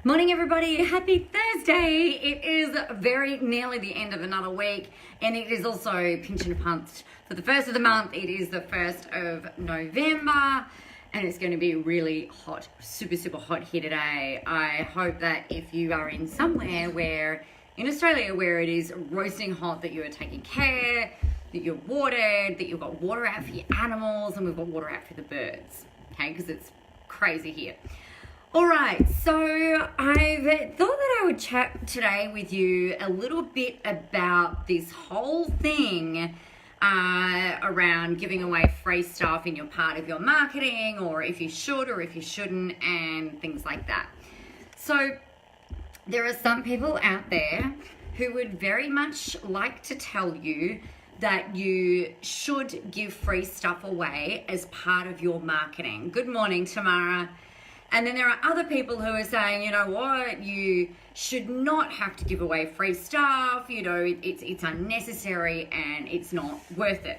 Morning everybody, happy Thursday. It is very nearly the end of another week and it is also pinch and punch for the first of the month. It is the 1st of November and it's going to be really hot, super hot here today. I hope that if you are in somewhere where, in Australia, where it is roasting hot, that you are taking care, that you're watered, that you've got water out for your animals, and we've got water out for the birds, okay, because it's crazy here. All right, so I've thought that I would chat today with you a little bit about this whole thing around giving away free stuff in your part of your marketing, or if you should or if you shouldn't, and things like that. So there are some people out there who would very much like to tell you that you should give free stuff away as part of your marketing. Good morning, Tamara. And then there are other people who are saying, you know what, you should not have to give away free stuff, you know, it's unnecessary and it's not worth it.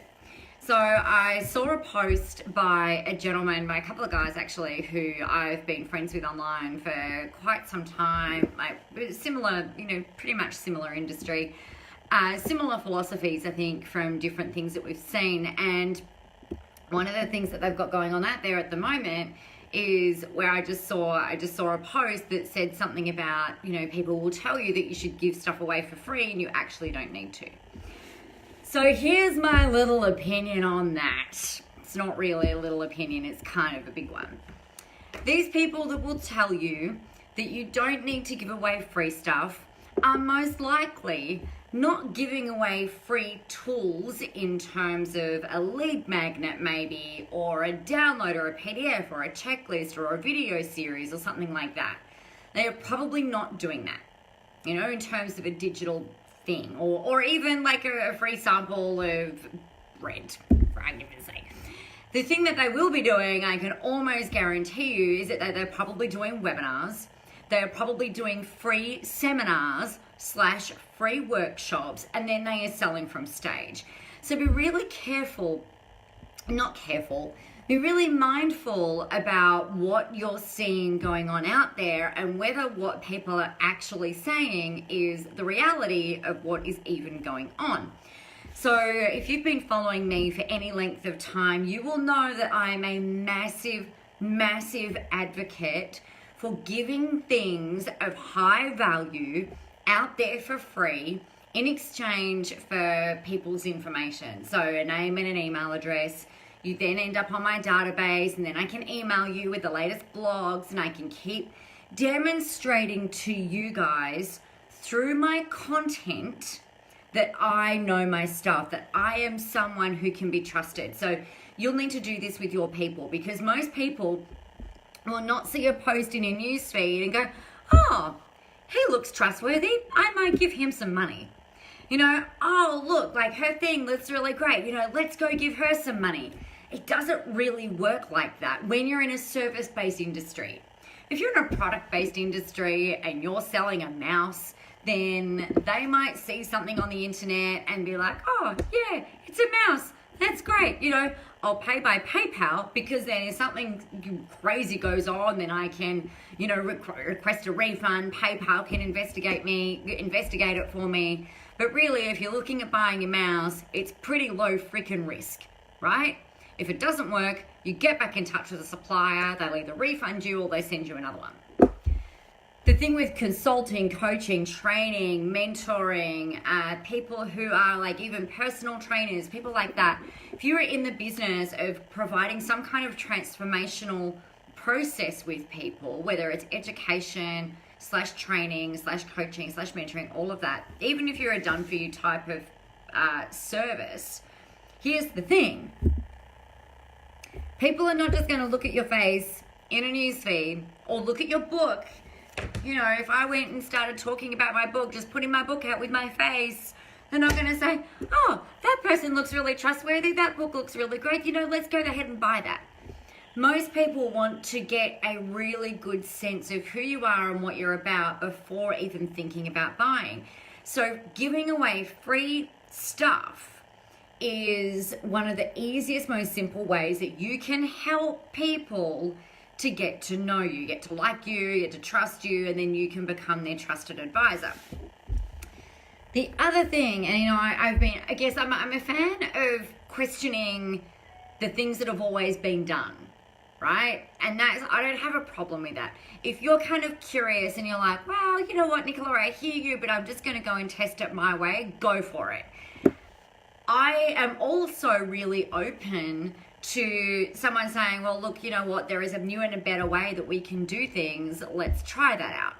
So I saw a post by a gentleman, by a couple of guys actually, who I've been friends with online for quite some time, like similar, you know, pretty much similar industry, similar philosophies, I think, from different things that we've seen. And one of the things that they've got going on out there at the moment is where I just saw a post that said something about, you know, people will tell you that you should give stuff away for free and you actually don't need to. So here's my little opinion on that. It's not really a little opinion, it's kind of a big one. These people that will tell you that you don't need to give away free stuff are most likely not giving away free tools in terms of a lead magnet maybe, or a download, or a PDF, or a checklist, or a video series, or something like that. They are probably not doing that, you know, in terms of a digital thing, or even like a free sample of bread, for argument's sake. The thing that they will be doing, I can almost guarantee you, is that they're probably doing webinars. They're probably doing free seminars / free workshops, and then they are selling from stage. So be really be really mindful about what you're seeing going on out there and whether what people are actually saying is the reality of what is even going on. So if you've been following me for any length of time, you will know that I am a massive advocate for giving things of high value out there for free in exchange for people's information. So a name and an email address. You then end up on my database, and then I can email you with the latest blogs, and I can keep demonstrating to you guys through my content that I know my stuff, that I am someone who can be trusted. So you'll need to do this with your people, because most people will not see a post in your newsfeed and go, oh, he looks trustworthy, I might give him some money. You know, oh, look, like her thing looks really great. You know, let's go give her some money. It doesn't really work like that when you're in a service-based industry. If you're in a product-based industry and you're selling a mouse, then they might see something on the internet and be like, oh, yeah, it's a mouse. That's great. You know, I'll pay by PayPal, because then if something crazy goes on, then I can, you know, request a refund. PayPal can investigate it for me. But really, if you're looking at buying a mouse, it's pretty low freaking risk, right? If it doesn't work, you get back in touch with the supplier. They'll either refund you or they send you another one. The thing with consulting, coaching, training, mentoring, people who are like even personal trainers, people like that, if you're in the business of providing some kind of transformational process with people, whether it's education / training / coaching / mentoring, all of that, even if you're a done-for-you type of service, here's the thing. People are not just going to look at your face in a newsfeed or look at your book. You know, if I went and started talking about my book, just putting my book out with my face, they're not going to say, oh, that person looks really trustworthy, that book looks really great, you know, let's go ahead and buy that. Most people want to get a really good sense of who you are and what you're about before even thinking about buying. So giving away free stuff is one of the easiest, most simple ways that you can help people to get to know you, get to like you, get to trust you, and then you can become their trusted advisor. The other thing, and I'm a fan of questioning the things that have always been done, right? And I don't have a problem with that. If you're kind of curious and you're like, well, you know what, Nicola, I hear you, but I'm just going to go and test it my way, go for it. I am also really open to someone saying, well, look, you know what, there is a new and a better way that we can do things. Let's try that out.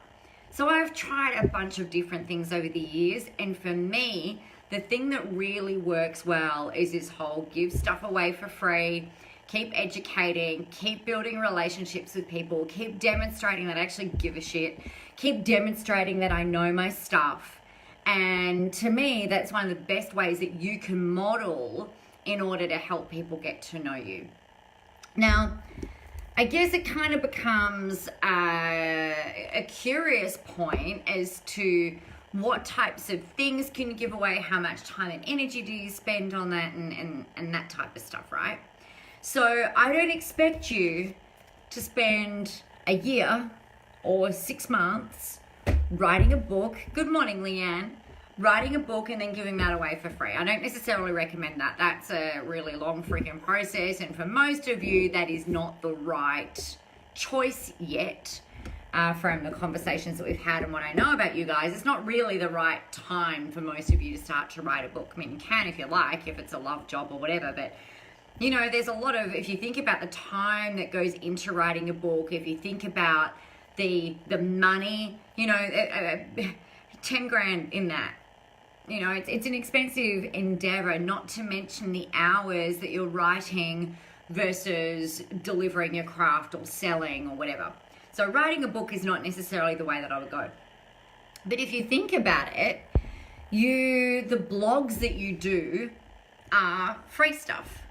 So I've tried a bunch of different things over the years, and for me, the thing that really works well is this whole give stuff away for free, keep educating, keep building relationships with people, keep demonstrating that I actually give a shit, keep demonstrating that I know my stuff. And to me, that's one of the best ways that you can model in order to help people get to know you. Now, I guess it kind of becomes a curious point as to what types of things can you give away, how much time and energy do you spend on that, and that type of stuff, right? So I don't expect you to spend a year or 6 months writing a book. Good morning, Leanne. Writing a book and then giving that away for free. I don't necessarily recommend that. That's a really long freaking process, and for most of you, that is not the right choice yet. From the conversations that we've had and what I know about you guys, it's not really the right time for most of you to start to write a book. I mean, you can if you like, if it's a love job or whatever, but you know, there's a lot of, if you think about the time that goes into writing a book, if you think about the money, you know, 10 grand in that. You know, it's an expensive endeavor, not to mention the hours that you're writing versus delivering your craft or selling or whatever. So writing a book is not necessarily the way that I would go. But if you think about it, the blogs that you do are free stuff.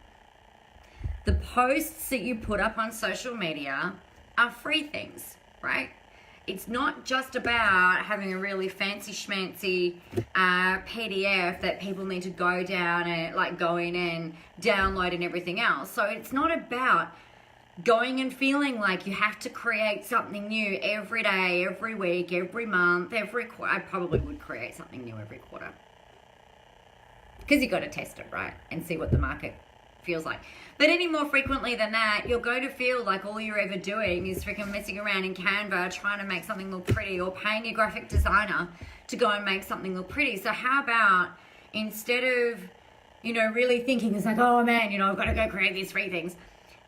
The posts that you put up on social media are free things, right? It's not just about having a really fancy schmancy PDF that people need to go down and go in and download and everything else. So it's not about going and feeling like you have to create something new every day, every week, every month, every quarter. I probably would create something new every quarter, because you got to test it, right, and see what the market feels like. But any more frequently than that, you're going to feel like all you're ever doing is freaking messing around in Canva trying to make something look pretty, or paying a graphic designer to go and make something look pretty. So how about, instead of, you know, really thinking it's like, oh man, you know, I've got to go create these free things,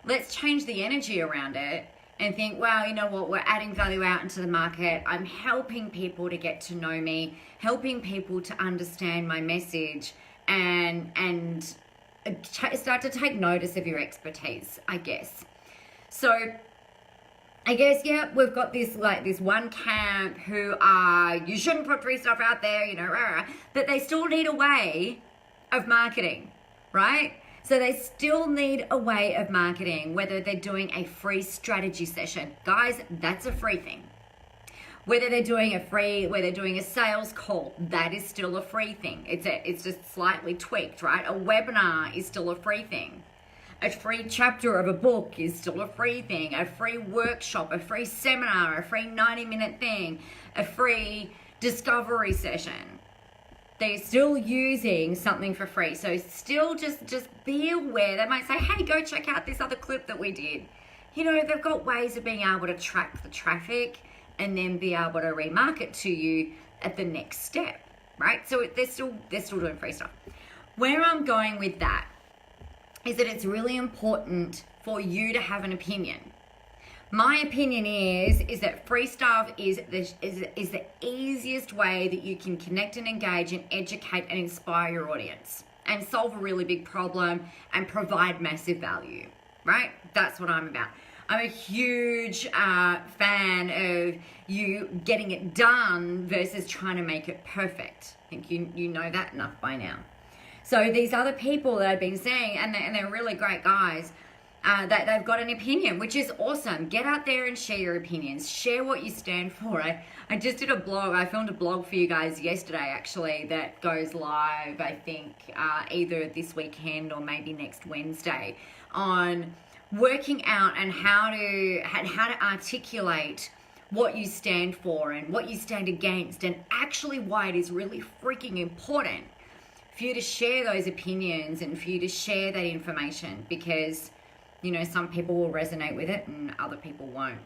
let's change the energy around it and think, wow, you know what, we're adding value out into the market. I'm helping people to get to know me, helping people to understand my message, and start to take notice of your expertise, I guess. So I guess, yeah, we've got this one camp who are, you shouldn't put free stuff out there, you know, but they still need a way of marketing, right? So they still need a way of marketing, whether they're doing a free strategy session. Guys, that's a free thing. Whether they're doing a sales call, that is still a free thing. It's just slightly tweaked, right? A webinar is still a free thing. A free chapter of a book is still a free thing. A free workshop, a free seminar, a free 90-minute thing, a free discovery session. They're still using something for free. So still just be aware. They might say, hey, go check out this other clip that we did. You know, they've got ways of being able to track the traffic and then be able to remarket to you at the next step, right? So they're still doing free stuff. Where I'm going with that is that it's really important for you to have an opinion. My opinion is that free stuff is the easiest way that you can connect and engage and educate and inspire your audience and solve a really big problem and provide massive value, right? That's what I'm about. I'm a huge fan of you getting it done versus trying to make it perfect. I think you know that enough by now. So these other people that I've been seeing, and they're really great guys, that they've got an opinion, which is awesome. Get out there and share your opinions. Share what you stand for. I just did a blog. I filmed a blog for you guys yesterday, actually, that goes live, I think, either this weekend or maybe next Wednesday, on working out and how to articulate what you stand for and what you stand against, and actually why it is really freaking important for you to share those opinions and for you to share that information, because, you know, some people will resonate with it and other people won't.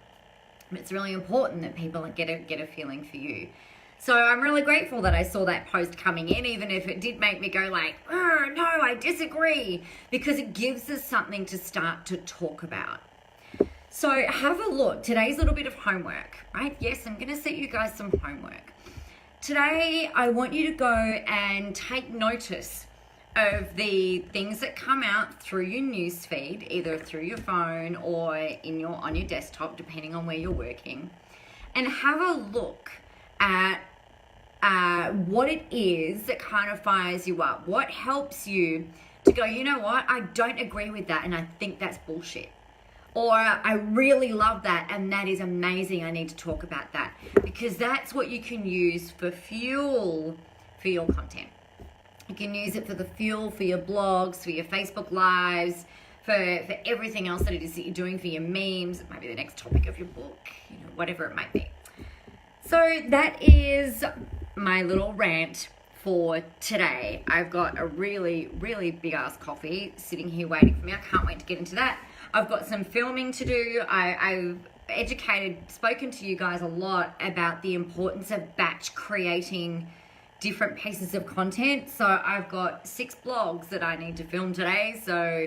But it's really important that people get a feeling for you. So I'm really grateful that I saw that post coming in, even if it did make me go like, oh, no, I disagree, because it gives us something to start to talk about. So have a look. Today's little bit of homework, right? Yes, I'm going to set you guys some homework. Today, I want you to go and take notice of the things that come out through your news feed, either through your phone or on your desktop, depending on where you're working, and have a look at what it is that kind of fires you up. What helps you to go, you know what, I don't agree with that and I think that's bullshit. Or I really love that and that is amazing, I need to talk about that. Because that's what you can use for fuel for your content. You can use it for the fuel for your blogs, for your Facebook Lives, for everything else that it is that you're doing, for your memes. It might be the next topic of your book, you know, whatever it might be. So that is my little rant for today. I've got a really, really big ass coffee sitting here waiting for me. I can't wait to get into that. I've got some filming to do. I've spoken to you guys a lot about the importance of batch creating different pieces of content. So I've got 6 blogs that I need to film today. So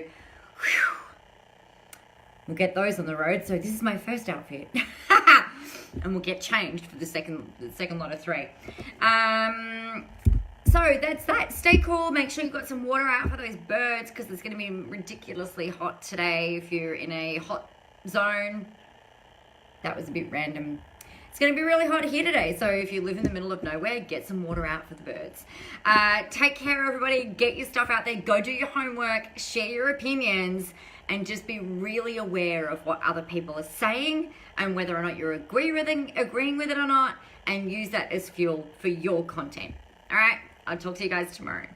we'll get those on the road. So this is my first outfit. And we'll get changed for the second lot of 3. So that's that. Stay cool. Make sure you've got some water out for those birds, because it's going to be ridiculously hot today if you're in a hot zone. That was a bit random. It's going to be really hot here today, so if you live in the middle of nowhere, get some water out for the birds. Take care, everybody. Get your stuff out there. Go do your homework. Share your opinions. And just be really aware of what other people are saying and whether or not you're agreeing with it or not, and use that as fuel for your content. All right, I'll talk to you guys tomorrow.